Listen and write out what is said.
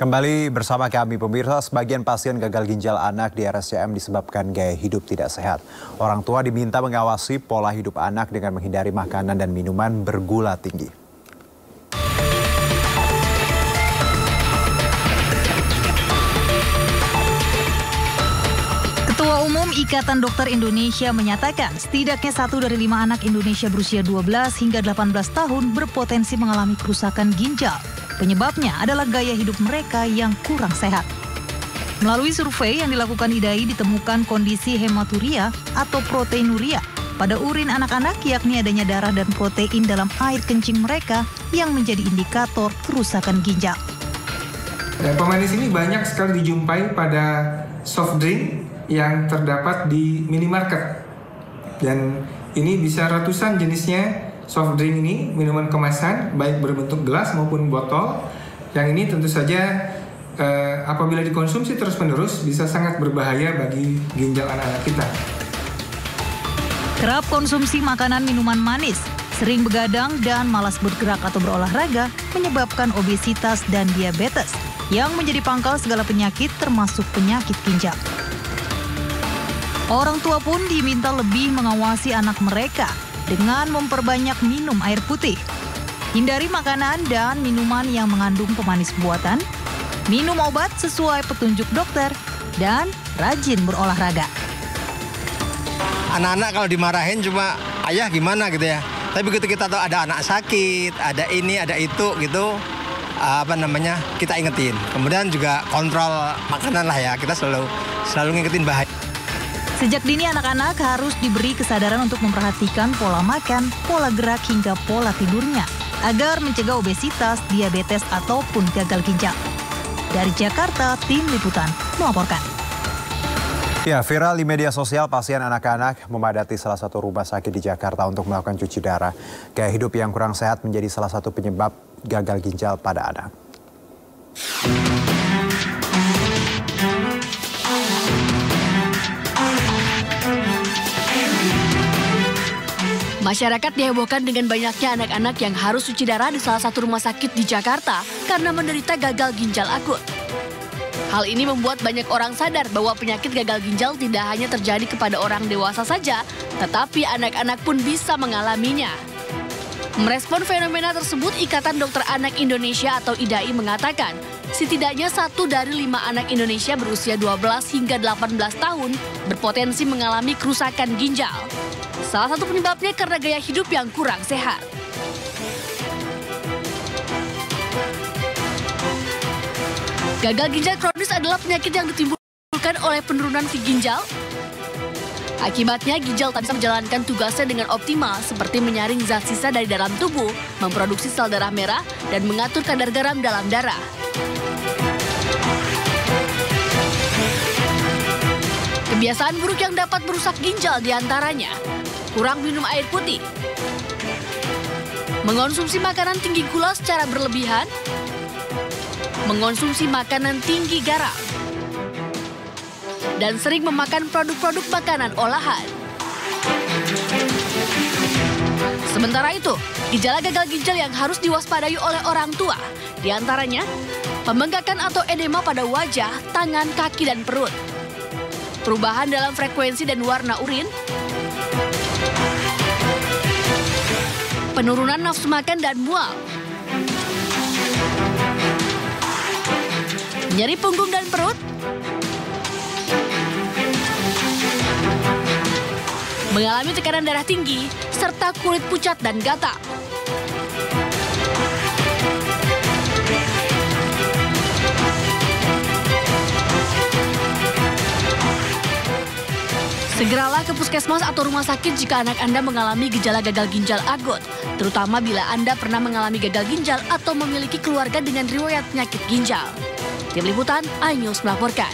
Kembali bersama kami pemirsa, sebagian pasien gagal ginjal anak di RSCM disebabkan gaya hidup tidak sehat. Orang tua diminta mengawasi pola hidup anak dengan menghindari makanan dan minuman bergula tinggi. Ketua Umum Ikatan Dokter Indonesia menyatakan setidaknya 1 dari 5 anak Indonesia berusia 12 hingga 18 tahun berpotensi mengalami kerusakan ginjal. Penyebabnya adalah gaya hidup mereka yang kurang sehat. Melalui survei yang dilakukan IDAI ditemukan kondisi hematuria atau proteinuria pada urin anak-anak, yakni adanya darah dan protein dalam air kencing mereka yang menjadi indikator kerusakan ginjal. Pemanis ini banyak sekali dijumpai pada soft drink yang terdapat di minimarket. Dan ini bisa ratusan jenisnya. Soft drink ini, minuman kemasan, baik berbentuk gelas maupun botol, yang ini tentu saja apabila dikonsumsi terus-menerus bisa sangat berbahaya bagi ginjal anak-anak kita. Kerap konsumsi makanan minuman manis, sering begadang dan malas bergerak atau berolahraga menyebabkan obesitas dan diabetes yang menjadi pangkal segala penyakit termasuk penyakit ginjal. Orang tua pun diminta lebih mengawasi anak mereka dengan memperbanyak minum air putih. Hindari makanan dan minuman yang mengandung pemanis buatan, minum obat sesuai petunjuk dokter, dan rajin berolahraga. Anak-anak kalau dimarahin cuma ayah gimana gitu ya. Tapi begitu kita tahu ada anak sakit, ada ini, ada itu gitu, kita ingetin. Kemudian juga kontrol makanan lah ya, kita selalu ngingetin bahaya. Sejak dini anak-anak harus diberi kesadaran untuk memperhatikan pola makan, pola gerak hingga pola tidurnya agar mencegah obesitas, diabetes ataupun gagal ginjal. Dari Jakarta, Tim Liputan melaporkan. Ya, viral di media sosial pasien anak-anak memadati salah satu rumah sakit di Jakarta untuk melakukan cuci darah. Gaya hidup yang kurang sehat menjadi salah satu penyebab gagal ginjal pada anak. Masyarakat dihebohkan dengan banyaknya anak-anak yang harus cuci darah di salah satu rumah sakit di Jakarta karena menderita gagal ginjal akut. Hal ini membuat banyak orang sadar bahwa penyakit gagal ginjal tidak hanya terjadi kepada orang dewasa saja, tetapi anak-anak pun bisa mengalaminya. Merespon fenomena tersebut, Ikatan Dokter Anak Indonesia atau IDAI mengatakan, setidaknya 1 dari 5 anak Indonesia berusia 12 hingga 18 tahun berpotensi mengalami kerusakan ginjal. Salah satu penyebabnya karena gaya hidup yang kurang sehat. Gagal ginjal kronis adalah penyakit yang ditimbulkan oleh penurunan ginjal. Akibatnya ginjal tak bisa menjalankan tugasnya dengan optimal seperti menyaring zat sisa dari dalam tubuh, memproduksi sel darah merah, dan mengatur kadar garam dalam darah. Kebiasaan buruk yang dapat merusak ginjal diantaranya kurang minum air putih, mengonsumsi makanan tinggi gula secara berlebihan, mengonsumsi makanan tinggi garam, dan sering memakan produk-produk makanan olahan. Sementara itu, gejala gagal ginjal yang harus diwaspadai oleh orang tua, diantaranya pembengkakan atau edema pada wajah, tangan, kaki, dan perut, perubahan dalam frekuensi dan warna urin, penurunan nafsu makan dan mual, nyeri punggung dan perut, mengalami tekanan darah tinggi, serta kulit pucat dan gatal. Segeralah ke puskesmas atau rumah sakit jika anak Anda mengalami gejala gagal ginjal akut, terutama bila Anda pernah mengalami gagal ginjal atau memiliki keluarga dengan riwayat penyakit ginjal. Tim Liputan, iNews melaporkan.